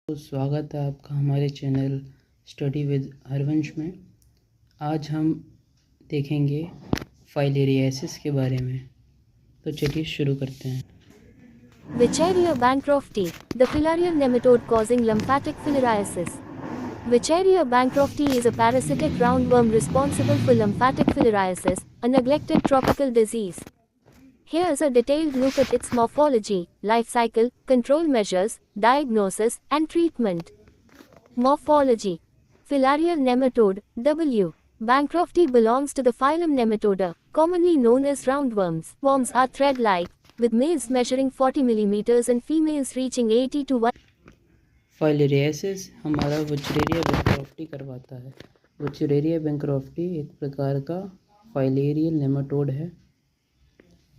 तो स्वागत है आपका हमारे चैनल स्टडी विद हरवंश में। आज हम देखेंगे फाइलेरियासिस के बारे में। तो चलिए शुरू करते हैं। Wucheria bancrofti, the filarial nematode causing lymphatic filariasis. Wucheria bancrofti is a parasitic roundworm responsible for lymphatic filariasis, a neglected tropical disease. Here's a detailed look at its morphology, life cycle, control measures, diagnosis, and treatment. Morphology. Filarial nematode, W. Bancrofti belongs to the phylum Nematoda, commonly known as roundworms. Worms are thread-like, with males measuring 40 mm and females reaching 80 to 1. Filariasis हमारा Wuchereria bancrofti करवाता है। Wuchereria bancrofti एक प्रकार का filarial nematode है।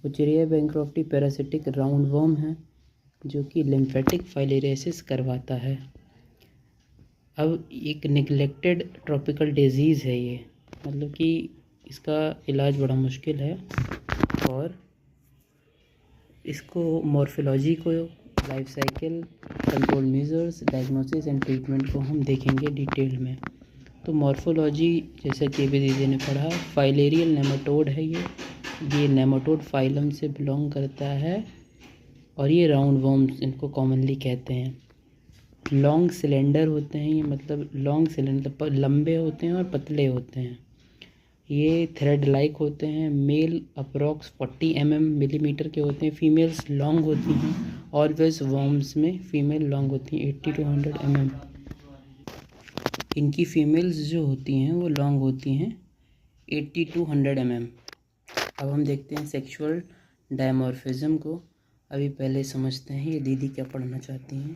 Wuchereria bancrofti parasitic roundworm है जो कि लिम्फेटिक फाइलेरियासिस करवाता है। अब एक निगलेक्टेड ट्रॉपिकल डिजीज़ है ये, मतलब कि इसका इलाज बड़ा मुश्किल है और इसको मॉर्फोलॉजी को, life cycle, control measures, diagnosis and treatment को हम देखेंगे डिटेल में। तो मॉर्फोलॉजी जैसा कि अभी दीदी ने पढ़ा, फाइलेरियल नेमाटोड है ये नेमाटोड फाइलम से बिलोंग करता है और ये राउंड वर्म्स इनको कॉमनली कहते हैं। लॉन्ग सिलेंडर होते हैं ये, मतलब लॉन्ग सिलेंडर लंबे होते हैं और पतले होते हैं। ये थ्रेड लाइक होते हैं। मेल अप्रॉक्स 40 मिलीमीटर के होते हैं। फीमेल्स लॉन्ग होती हैं। ऑलवेज वर्म्स में फीमेल लॉन्ग होती हैं 80 to 100 इनकी फीमेल्स जो होती हैं वो लॉन्ग होती हैं 80 to 100 अब हम देखते हैं सेक्सुअल डायमॉर्फिज्म को। अभी पहले समझते हैं ये दीदी क्या पढ़ना चाहती हैं।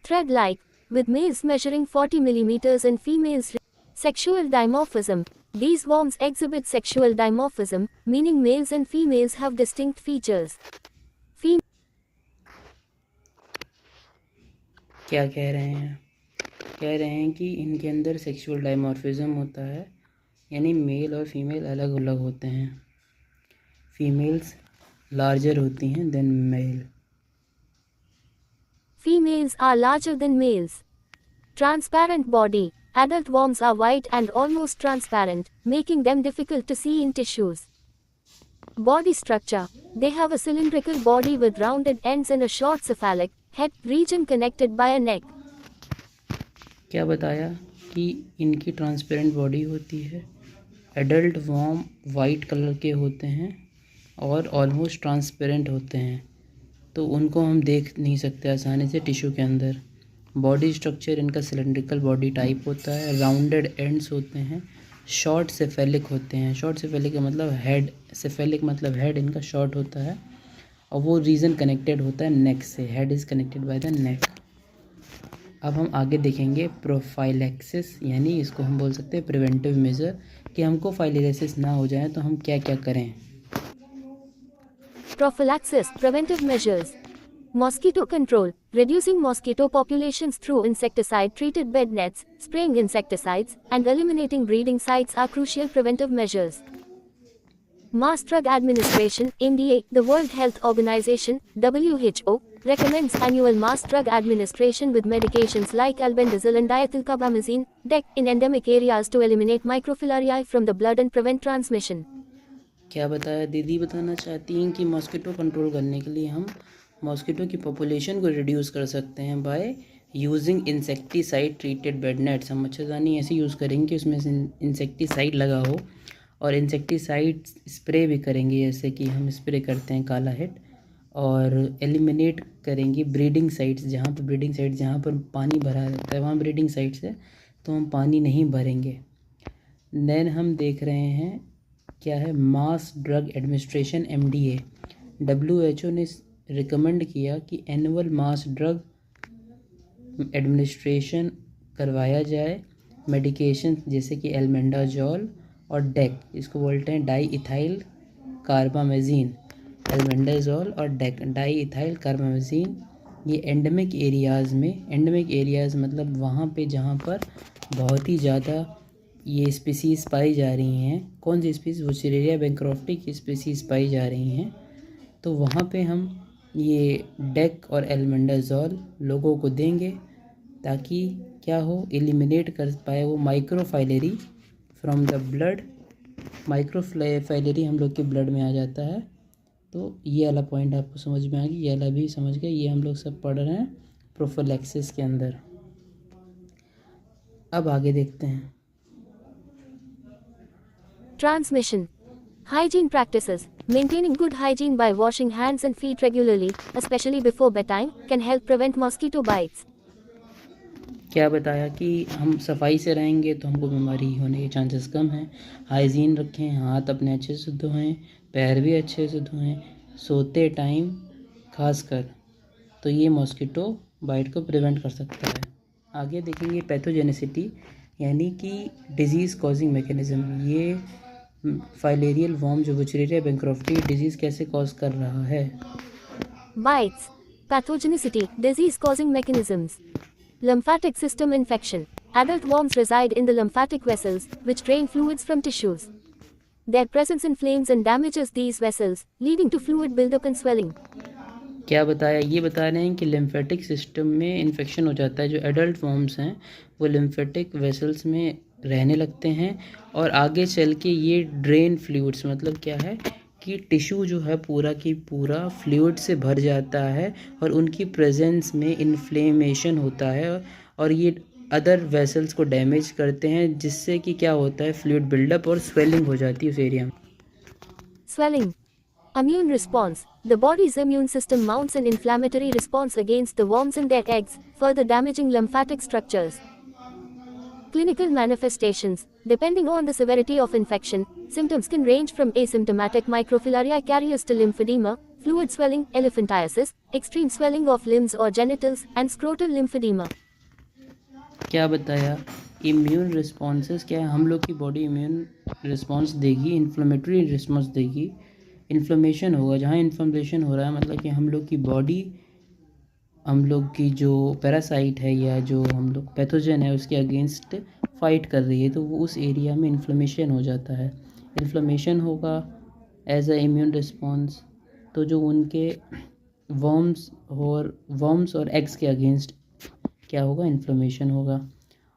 Thread-like, with males measuring 40 mm and females. Sexual dimorphism. These worms exhibit sexual dimorphism, meaning males and females have distinct features. क्या कह रहे हैं? कह रहे हैं कि इनके अंदर सेक्सुअल डायमॉर्फिज्म होता है, यानी मेल और फीमेल अलग अलग होते हैं। फीमेल्स लार्जर होती हैं than male. Females are larger than males. Transparent body. Adult worms are white and almost transparent, making them difficult to see in tissues. Body structure. They have a cylindrical body with rounded ends and a short cephalic head region connected by a neck. क्या बताया कि इनकी transparent body होती है। Adult worm white colour के होते हैं और ऑलमोस्ट ट्रांसपेरेंट होते हैं, तो उनको हम देख नहीं सकते आसानी से टिश्यू के अंदर। बॉडी स्ट्रक्चर इनका सिलेंड्रिकल बॉडी टाइप होता है। राउंडेड एंड्स होते हैं। शॉर्ट सेफेलिक होते हैं। शॉर्ट सेफेलिक का मतलब हेड, सेफेलिक मतलब हेड इनका शॉर्ट होता है और वो रीजन कनेक्टेड होता है नेक से। Head is connected by the neck. अब हम आगे देखेंगे प्रोफाइलैक्सिस, यानी इसको हम बोल सकते हैं प्रिवेंटिव मेजर, कि हमको फाइलेरियासिस ना हो जाए तो हम क्या क्या करें। Prophylaxis, preventive measures. Mosquito control, reducing mosquito populations through insecticide-treated bed nets, spraying insecticides, and eliminating breeding sites are crucial preventive measures. Mass Drug Administration, MDA, the World Health Organization, WHO, recommends annual mass drug administration with medications like albendazole and diethylcarbamazine, DEC, in endemic areas to eliminate microfilariae from the blood and prevent transmission. क्या बताया दीदी? बताना चाहती हैं कि mosquito control करने के लिए हम मॉस्किटो की पॉपुलेशन को रिड्यूस कर सकते हैं by using insecticide treated bed nets. हम मच्छरदानी ऐसे यूज़ करेंगे कि उसमें इंसेक्टिसाइड लगा हो और इंसेक्टिसाइड स्प्रे भी करेंगे, जैसे कि हम स्प्रे करते हैं काला हेड, और एलिमिनेट करेंगे ब्रीडिंग साइट्स। जहाँ पर ब्रीडिंग साइट्स, जहाँ पर पानी भरा रहता है वहाँ ब्रीडिंग साइट्स है, तो हम पानी नहीं भरेंगे। देन हम देख रहे हैं क्या है, mass drug administration, MDA। WHO ने रिकमेंड किया कि एनुअल मास ड्रग एडमिनिस्ट्रेशन करवाया जाए। मेडिकेशन जैसे कि एल्बेंडाजोल और डेक, इसको बोलते हैं डाई इथाइल कार्बामेजीन। एल्बेंडाजोल और डेक, डाई इथाइल कार्बामेजीन, ये एंडेमिक एरियाज़ में, एंडेमिक एरियाज़ मतलब वहाँ पे जहाँ पर बहुत ही ज़्यादा ये स्पीसीज़ पाई जा रही हैं। कौन सी स्पीसीज़? वुचरेरिया बैंक्रॉफ्टी की स्पीसीज़ पाई जा रही हैं, तो वहाँ पे हम ये डेक और एल्बेंडाजोल लोगों को देंगे ताकि क्या हो, एलिमिनेट कर पाए वो माइक्रोफाइलेरी फ्रॉम द ब्लड। माइक्रोफाइलेरी हम लोग के ब्लड में आ जाता है। तो ये वाला पॉइंट आपको समझ में आ गया, ये वाला भी समझ गए। ये हम लोग सब पढ़ रहे हैं प्रोफिलैक्सिस के अंदर। अब आगे देखते हैं। Transmission. Hygiene practices. Maintaining good hygiene by washing hands and feet regularly, especially before bedtime, can help prevent mosquito bites. क्या बताया कि हम सफाई से रहेंगे तो हमको बीमारी होने के चांसेस कम हैं। हाइजीन रखें, हाथ अपने अच्छे से धोएं, पैर भी अच्छे से धोएं, सोते टाइम खासकर, तो ये मॉस्किटो बाइट को प्रिवेंट कर सकता है। आगे देखेंगे पैथोजेनिसिटी, यानी कि डिजीज़ कॉजिंग मैकेनिज़्म। ये फाइलेरियल वॉर्म जो वुचरेरिया बैंक्रॉफ्टी डिजीज़ कैसे कॉज कर रहा है। Bites. Pathogenicity. Disease causing mechanisms. Lymphatic system infection. Adult worms reside in the lymphatic vessels, which drain fluids from tissues. Their presence inflames and damages these vessels, leading to fluid buildup and swelling. क्या बताया, ये बता रहे हैं कि lymphatic system में infection हो जाता है। जो एडल्ट वॉर्म्स हैं वो लिम्फेटिक वेसल्स में रहने लगते हैं और आगे चल के ये ड्रेन फ्लूइड्स, मतलब क्या है कि टिश्यू जो है पूरा की पूरा फ्लूइड से भर जाता है और उनकी प्रेजेंस में इन्फ्लेमेशन होता है और ये अदर वेसल्स को डैमेज करते हैं, जिससे कि क्या होता है, फ्लूइड बिल्डअप और स्वेलिंग हो जाती है उस एरिया में। Swelling. Immune response. The body's immune system mounts an inflammatory response against the worms and their eggs, further damaging lymphatic structures. Clinical manifestations. Depending on the severity of infection, symptoms can range from asymptomatic microfilaria carriers to lymphedema, fluid swelling, elephantiasis, extreme swelling of limbs or genitals, and scrotal lymphedema. क्या बताया, immune responses क्या है, हम लोग की body immune response देगी, inflammatory response देगी। Inflammation होगा, जहाँ इन्फ्लेमेशन हो रहा है मतलब कि हम लोग की बॉडी, हम लोग की जो पैरासाइट है या जो हम लोग पैथोजन है उसके अगेंस्ट फाइट कर रही है, तो वो उस एरिया में इन्फ्लेमेशन हो जाता है। इन्फ्लेमेशन होगा एज अ इम्यून रिस्पॉन्स, तो जो उनके वर्म्स और एग्स के अगेंस्ट क्या होगा, इन्फ्लेमेशन होगा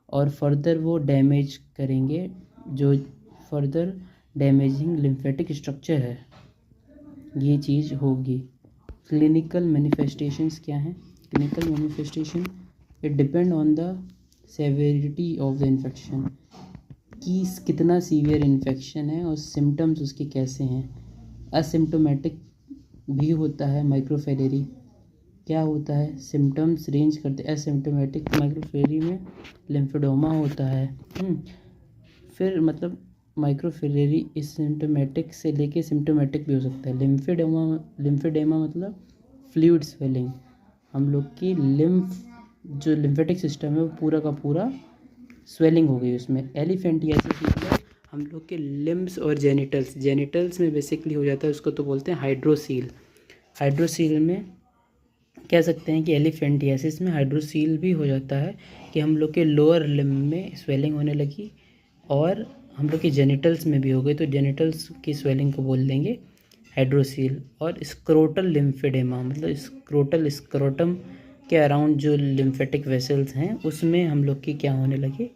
और फर्दर वो डैमेज करेंगे, जो फर्दर डैमेजिंग लिम्फेटिक स्ट्रक्चर है, ये चीज़ होगी। क्लिनिकल मैनिफेस्टेशंस क्या हैं। Clinical manifestation, it depend on the severity of the infection, कि कितना सीवियर इन्फेक्शन है और सिम्टम्स उसके कैसे हैं। असिम्टोमेटिक भी होता है माइक्रोफिलरी, क्या होता है, सिम्टम्स रेंज करते। एसिम्टोमेटिक माइक्रोफिलरी में लिम्फोडेमा होता है। फिर मतलब माइक्रोफिलरी एसिम्टोमेटिक से लेके सिम्टोमेटिक भी हो सकता है। लिम्फेडेमा मतलब फ्लूइड स्वेलिंग, हम लोग की जो लिम्फेटिक सिस्टम है वो पूरा का पूरा स्वेलिंग हो गई उसमें। एलिफेंटियासिस मतलब हम लोग के लिम्स और जेनिटल्स में बेसिकली हो जाता है, उसको तो बोलते हैं हाइड्रोसील। हाइड्रोसील में कह सकते हैं कि एलिफेंटियासिस में हाइड्रोसील भी हो जाता है, कि हम लोग के लोअर लिम्ब में स्वेलिंग होने लगी और हम लोग के जेनिटल्स में भी हो गई, तो जेनिटल्स की स्वेलिंग को बोल देंगे हाइड्रोसील। और स्क्रोटल लिम्फेडेमा मतलब स्क्रोटम के अराउंड जो लिम्फेटिक वेसल्स हैं उसमें हम लोग की क्या होने लगी,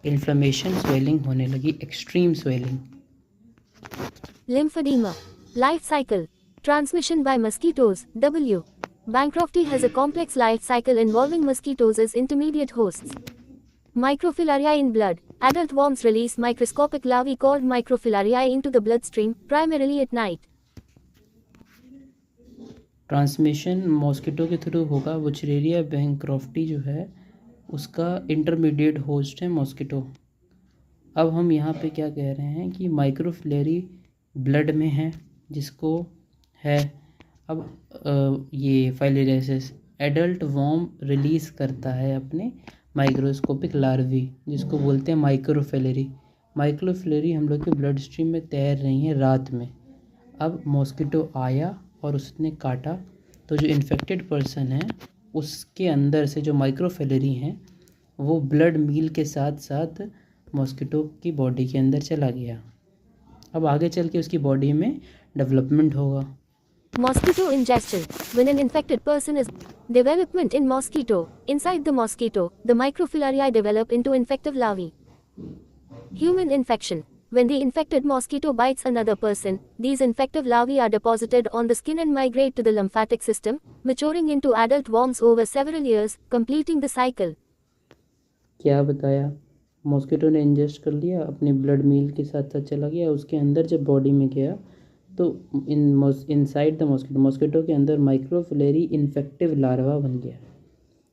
इन्फ्लेमेशन, स्वेलिंग होने लगी, extreme swelling. Lymphedema. Life cycle. Transmission by mosquitoes. W. Bancrofti has a complex life cycle involving mosquitoes as intermediate hosts. Microfilaria in blood. Adult worms release microscopic larvae called microfilaria into the bloodstream, primarily at night. Transmission mosquito के through होगा। Wuchereria bancrofti जो है उसका intermediate host है mosquito. अब हम यहाँ पे क्या कह रहे हैं कि माइक्रोफिलरी ब्लड में है, जिसको है अब ये फाइलेरियासिस एडल्ट वॉर्म रिलीज़ करता है अपने माइक्रोस्कोपिक लार्वी, जिसको बोलते हैं माइक्रोफिलरी। माइक्रोफिलरी हम लोग के ब्लड स्ट्रीम में तैर रही हैं रात में। अब मॉस्किटो आया और उसने काटा, तो जो इन्फेक्टेड पर्सन है उसके अंदर से जो माइक्रोफिलरी हैं वो ब्लड मील के साथ साथ मॉस्किटो की बॉडी के अंदर चला गया। अब आगे चल के उसकी बॉडी में डेवलपमेंट होगा, Mosquito ingestion. When an infected person is development in mosquito. Inside the mosquito, the microfilariae develop into infective larvae. Human infection. When the infected mosquito bites another person, these infective larvae are deposited on the skin and migrate to the lymphatic system, maturing into adult worms over several years, completing the cycle. क्या बताया? Mosquito ने ingest कर लिया, अपने blood meal के साथ साथ चला गया, उसके अंदर जब बॉडी में गया तो इनसाइड द मॉस्किटो के अंदर माइक्रोफिलरी इन्फेक्टिव लार्वा बन गया।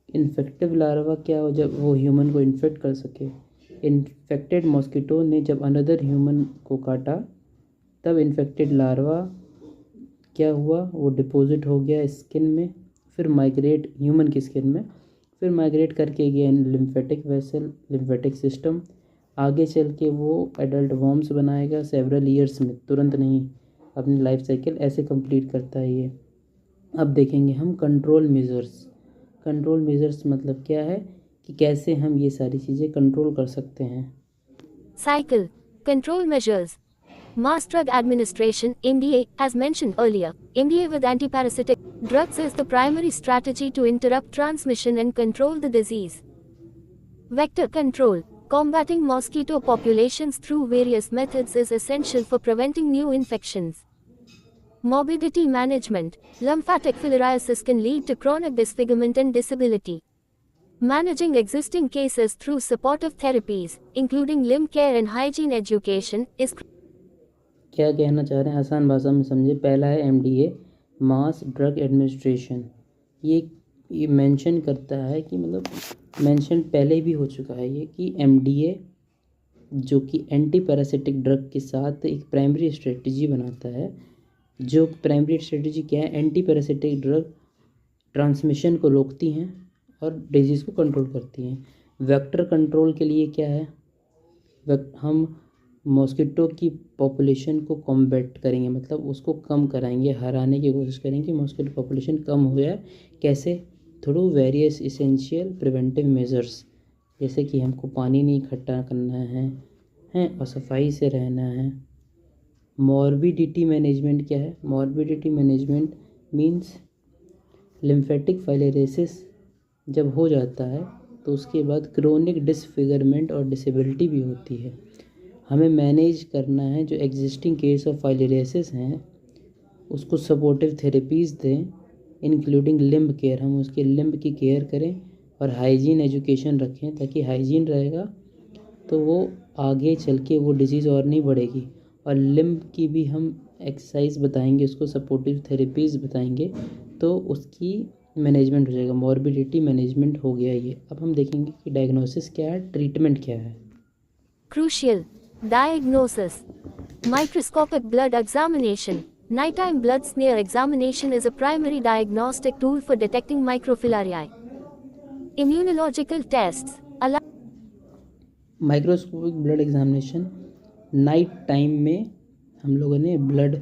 इन्फेक्टिव लार्वा क्या हो, जब वो ह्यूमन को इन्फेक्ट कर सके। इन्फेक्टेड मॉस्किटो ने जब अनदर ह्यूमन को काटा तब इन्फेक्टेड लार्वा क्या हुआ, वो डिपॉजिट हो गया स्किन में, फिर माइग्रेट ह्यूमन की स्किन में, फिर माइग्रेट करके गया लिम्फेटिक वेसल, लिम्फेटिक सिस्टम। आगे चल के वो एडल्ट वॉर्म्स बनाएगा सेवरल ईयर्स में, तुरंत नहीं, अपनी लाइफ साइकिल ऐसे कंप्लीट करता है ये। अब देखेंगे हम कंट्रोल मेजर्स। कंट्रोल मेजर्स मतलब क्या है कि कैसे हम ये सारी चीज़ें कंट्रोल कर सकते हैं। Cycle. Control measures. Mass drug administration, MDA, as mentioned earlier. MDA with antiparasitic drugs is the primary strategy to interrupt transmission and control the disease. Vector control. Combating mosquito populations through various methods is essential for preventing new infections. Morbidity management. Lymphatic filariasis can lead to chronic disfigurement and disability. Managing existing cases through supportive therapies, including limb care and hygiene education, is क्या कहना चाह रहे हैं, आसान भाषा में समझे। पहला है MDA, मास ड्रग एडमिनिस्ट्रेशन। ये मेंशन करता है कि मतलब मेंशन पहले भी हो चुका है ये कि MDA जो कि एंटी पैरासिटिक ड्रग के साथ एक प्राइमरी स्ट्रेटजी बनाता है। जो प्राइमरी स्ट्रेटजी क्या है, एंटी पैरासिटिक ड्रग ट्रांसमिशन को रोकती हैं और डिजीज़ को कंट्रोल करती हैं। वेक्टर कंट्रोल के लिए क्या है, हम मॉस्किटो की पॉपुलेशन को कॉम्बैट करेंगे, मतलब उसको कम कराएंगे, हराने की कोशिश करेंगे। मॉस्किटो पॉपुलेशन कम हो जाए, कैसे? Through various essential preventive measures, जैसे कि हमको पानी नहीं इकट्ठा करना है और सफाई से रहना है। मॉर्बिडिटी मैनेजमेंट क्या है? Morbidity management means lymphatic filariasis जब हो जाता है तो उसके बाद क्रोनिक डिसफिगरमेंट और डिसेबिलिटी भी होती है। हमें मैनेज करना है जो एग्जिस्टिंग केस ऑफ फाइलेरिसिस हैं, उसको सपोर्टिव थेरेपीज़ दें, इंक्लूडिंग लिम्ब केयर। हम उसके लिम्ब की केयर करें और हाइजीन एजुकेशन रखें, ताकि हाइजीन रहेगा तो वो आगे चल के वो डिजीज़ और नहीं बढ़ेगी। और लिम्ब की भी हम एक्सरसाइज बताएंगे, उसको सपोर्टिव थेरेपीज़ बताएंगे, तो उसकी मैनेजमेंट हो जाएगा। मॉर्बिडिटी मैनेजमेंट हो गया ये। अब हम देखेंगे कि डायग्नोसिस क्या है, ट्रीटमेंट क्या है। crucial. Diagnosis. Microscopic blood examination. Nighttime blood smear examination is a primary diagnostic tool for detecting microfilariae. Immunological tests. Microscopic blood examination, night time में हम लोगों ने ब्लड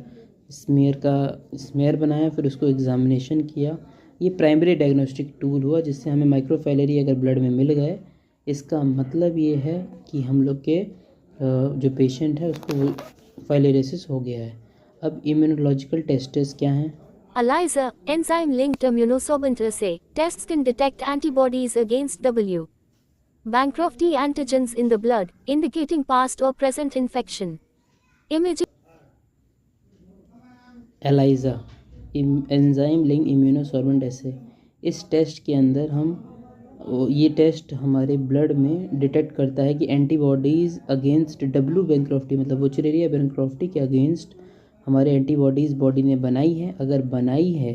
स्मेयर बनाया, फिर उसको एग्जामिनेशन किया। ये प्राइमरी डायग्नोस्टिक टूल हुआ जिससे हमें माइक्रोफिलरी अगर ब्लड में मिल गए, इसका मतलब ये है कि हम लोग के जो पेशेंट है उसको फाइलेरिसिस हो गया है। अब इम्यूनोलॉजिकल टेस्ट्स क्या हैं? ELISA, enzyme-linked immunosorbent assay, tests can detect antibodies against W. Bancroft antigens in the blood, indicating past or present infection. Imaging. ELISA, enzyme link immunosorbent assay. इस टेस्ट के अंदर ये टेस्ट हमारे ब्लड में detect करता है कि एंटीबॉडीज़ अगेंस्ट W बैंक्रॉफ्टी, मतलब वुचरेरिया बैंक्रॉफ्टी के अगेंस्ट हमारे एंटीबॉडीज़ बॉडी ने बनाई है। अगर बनाई है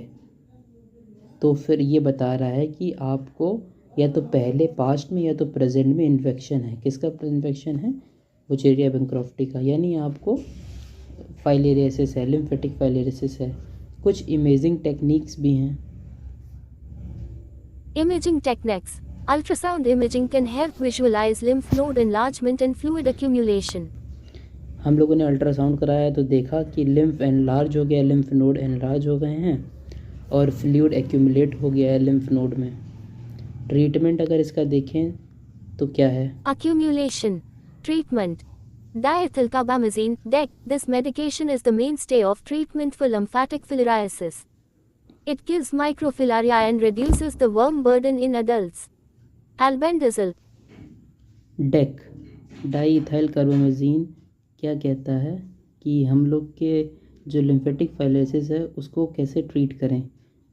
तो फिर ये बता रहा है कि आपको या तो पहले पास्ट में या तो प्रेजेंट में इन्फेक्शन है। किसका इन्फेक्शन है? वुचरेरिया बैंक्रॉफ्टी का, यानी आपको फाइलेरिसिस है, लिम्फेटिक फाइलेरिसिस है। कुछ इमेजिंग टेक्निक्स भी हैं। Imaging techniques. Ultrasound imaging can help visualize lymph node enlargement and fluid accumulation. हम लोगों ने अल्ट्रासाउंड कराया तो देखा कि लिम्फ एनलार्ज हो गया, लिम्फ नोड एनलार्ज हो गए हैं और फ्लूइड एक्यूमुलेट हो गया है लिम्फ नोड में। ट्रीटमेंट अगर इसका देखें तो क्या है? Accumulation. Treatment. Diethylcarbamazine, DEC. This medication is the mainstay of treatment for lymphatic filariasis. It kills microfilaria and reduces the worm burden in adults. Albendazole. DEC diethylcarbamazine क्या कहता है कि हम लोग के जो लिम्फेटिक फाइलेसिस है उसको कैसे ट्रीट करें,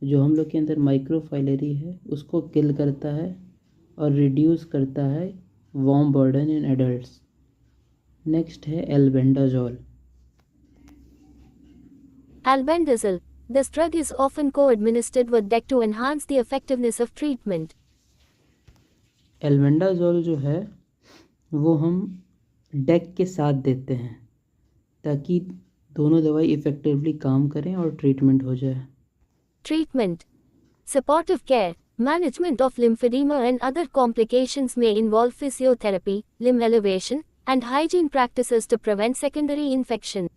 जो हम लोग के अंदर माइक्रोफाइलरी है उसको किल करता है और रिड्यूस करता है worm burden in adults. Next है albendazole. Albendazole. This drug is often co-administered with DEC to enhance the effectiveness of treatment. Albendazole जो है वो हम डेक के साथ देते हैं ताकि दोनों दवाई इफ़ेक्टिवली काम करें और ट्रीटमेंट हो जाए। Treatment. Supportive care. Management of lymphedema and other complications may involve physiotherapy, limb elevation, and hygiene practices to prevent secondary infection.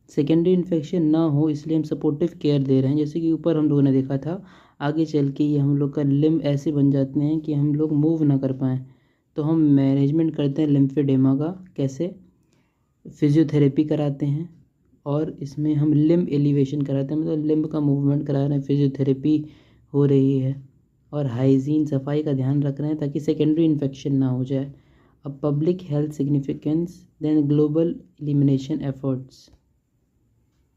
Secondary infection ना हो इसलिए हम सपोर्टिव केयर दे रहे हैं। जैसे कि ऊपर हम लोगों ने देखा था, आगे चल के ये हम लोग का लिम्ब ऐसे बन जाते हैं कि हम लोग मूव ना कर पाएँ, तो हम मैनेजमेंट करते हैं लिम्फेडेमा का। कैसे? फिजियोथेरेपी कराते हैं और इसमें हम लिम्ब एलिवेशन कराते हैं, मतलब लिम्ब का मूवमेंट करा रहे हैं, फिजियोथेरेपी हो रही है और हाइजीन सफाई का ध्यान रख रहे हैं ताकि सेकेंडरी इन्फेक्शन ना हो जाए। अब public health significance, then global elimination efforts.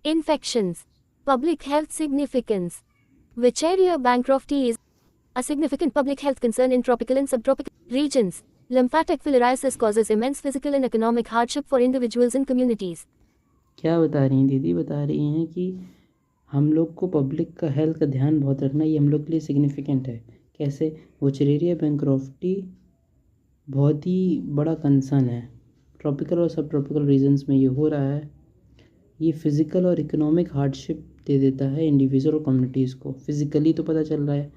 Infections. Public health significance. Wucheria bancrofti is a significant public health concern in tropical and subtropical regions. Lymphatic filariasis causes immense physical and economic hardship for individuals and communities. क्या बता रही हैं दीदी? बता रही हैं कि हम लोग को पब्लिक का हेल्थ का ध्यान बहुत रखना, ये हम लोग के लिए सिग्निफिकेंट है। कैसे? वुचेरिया बैंक्रॉफ्टी बहुत ही बड़ा कंसर्न है। ट्रॉपिकल और सब ट्रॉपिकल रीजन्स में ये हो रहा है। ये फ़िज़िकल और इकोनॉमिक हार्डशिप दे देता है इंडिविजुअल और कम्युनिटीज़ को। फ़िज़िकली तो पता चल रहा है,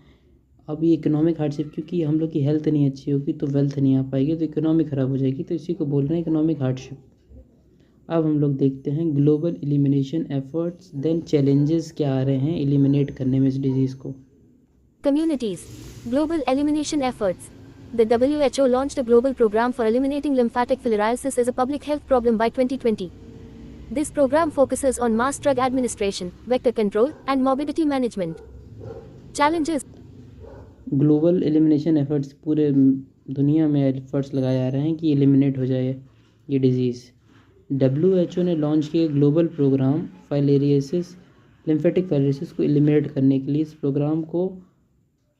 अब ये इकोनॉमिक हार्डशिप, क्योंकि हम लोग की हेल्थ नहीं अच्छी होगी तो वेल्थ नहीं आ पाएगी, तो इकोनॉमी ख़राब हो जाएगी, तो इसी को बोल रहे हैं इकोनॉमिक हार्डशिप। अब हम लोग देखते हैं global elimination efforts, then challenges क्या आ रहे हैं एलिमिनेट करने में इस डिज़ीज़ को। Communities. Global elimination efforts. The WHO launched a global program for eliminating lymphatic filariasis as a public health problem by 2020. This program focuses on mass drug administration, vector control, and morbidity management. Challenges. Global elimination efforts, पूरे दुनिया में efforts लगाए जा रहे हैं कि eliminate हो जाए ये डिज़ीज़। WHO ने लॉन्च किया global programme filariasis, lymphatic filariasis को एलिमिनेट करने के लिए। इस प्रोग्राम को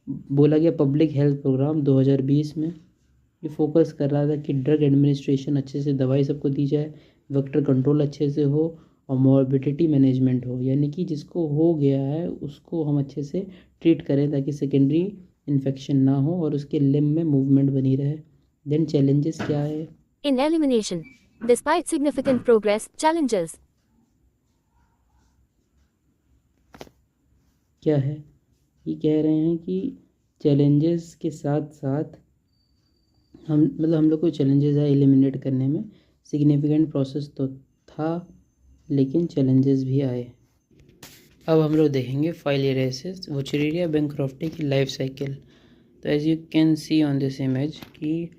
बोला गया पब्लिक हेल्थ प्रोग्राम 2020 में। ये फोकस कर रहा था कि ड्रग एडमिनिस्ट्रेशन अच्छे से, दवाई सबको दी जाए, वेक्टर कंट्रोल अच्छे से हो और मॉर्बिडिटी मैनेजमेंट हो, यानी कि जिसको हो गया है उसको हम अच्छे से ट्रीट करें ताकि सेकेंडरी इन्फेक्शन ना हो और उसके लिम्ब में मूवमेंट बनी रहे। देन चैलेंजेस क्या है? In elimination. Despite significant progress, challenges. क्या है? ये कह रहे हैं कि चैलेंजेस के साथ साथ हम लोग को चैलेंजेस है एलिमिनेट करने में। सिग्निफिकेंट प्रोसेस तो था लेकिन चैलेंजेस भी आए। अब हम लोग देखेंगे फाइलेरियासिस, वुचेरिया बैंक्रॉफ्टी की लाइफ साइकिल। तो as you can see on this image कि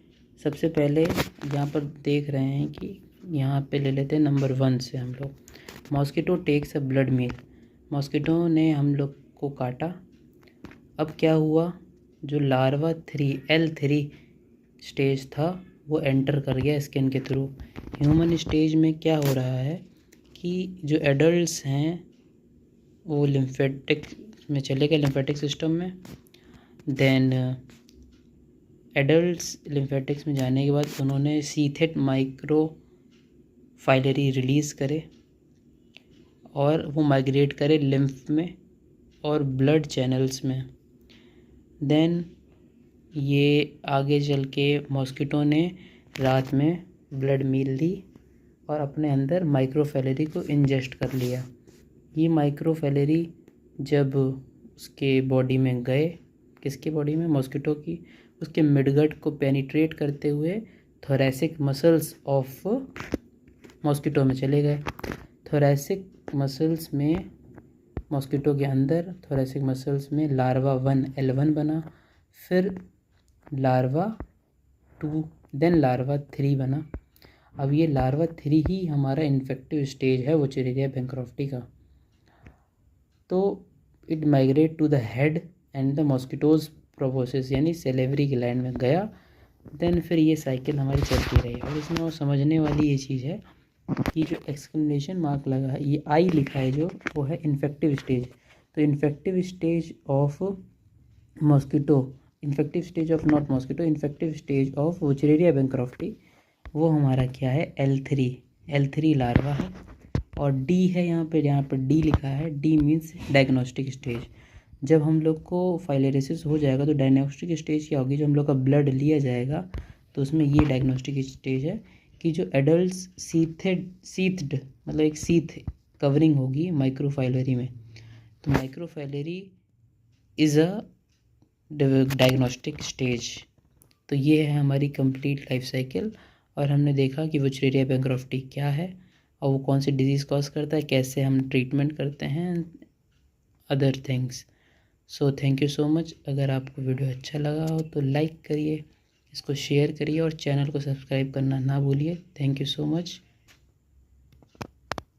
सबसे पहले यहाँ पर देख रहे हैं कि यहाँ पे ले लेते हैं नंबर 1 से हम लोग। Mosquito takes a blood meal. Mosquito ने हम लोग को काटा। अब क्या हुआ? जो लार्वा 3 स्टेज था वो एंटर कर गया स्किन के थ्रू। ह्यूमन स्टेज में क्या हो रहा है कि जो एडल्ट्स हैं वो लिम्फेटिक में चले गए, लिम्फेटिक सिस्टम में। देन एडल्ट्स लिम्फेटिक्स में जाने के बाद उन्होंने सीथेट माइक्रो फाइलरी रिलीज़ करे और वो माइग्रेट करे लिम्फ में और ब्लड चैनल्स में। देन ये आगे चल के मॉस्किटो ने रात में ब्लड मील ली और अपने अंदर माइक्रोफैलरी को इंजेस्ट कर लिया। ये माइक्रोफैलरी जब उसके बॉडी में गए, किसके बॉडी में? मॉस्किटो की, उसके मिडगट को पेनिट्रेट करते हुए थोरैसिक मसल्स ऑफ मॉस्किटो में चले गए। थोरैसिक मसल्स में मॉस्किटो के अंदर थोरैसिक मसल्स में लार्वा 1 L1 बना, फिर लार्वा 2, देन लार्वा 3 बना। अब ये लार्वा 3 ही हमारा इन्फेक्टिव स्टेज है वुचरेरिया बैंक्रॉफ्टी का। तो it migrate to the head and the mosquito's proboscis यानी सेलेवरी ग्लैंड में गया, देन फिर ये साइकिल हमारी चलती रही। और इसमें वो समझने वाली ये चीज़ है कि जो एक्सक्लेमेशन मार्क लगा है, ये आई लिखा है जो, वो है इन्फेक्टिव स्टेज। तो infective stage of mosquito, infective stage of not mosquito, infective stage of Wuchereria bancrofti, वो हमारा क्या है L3 लार्वा है। और डी है यहाँ पे डी लिखा है, डी मीन्स डायग्नोस्टिक स्टेज। जब हम लोग को फाइलेरिसिस हो जाएगा तो डायग्नोस्टिक स्टेज क्या होगी, जो हम लोग का ब्लड लिया जाएगा तो उसमें ये डायग्नोस्टिक स्टेज है कि जो एडल्ट सीथ्ड मतलब एक सीथ कवरिंग होगी माइक्रोफाइलरी में, तो माइक्रोफाइलरी इज़ अ डायग्नोस्टिक स्टेज। तो ये है हमारी कंप्लीट लाइफ साइकिल। और हमने देखा कि वुचरेरिया बैंक्रॉफ्टी क्या है और वो कौन सी डिजीज़ कॉज करता है, कैसे हम ट्रीटमेंट करते हैं, other things. So thank you so much. अगर आपको वीडियो अच्छा लगा हो तो लाइक करिए, इसको शेयर करिए और चैनल को सब्सक्राइब करना ना भूलिए। Thank you so much.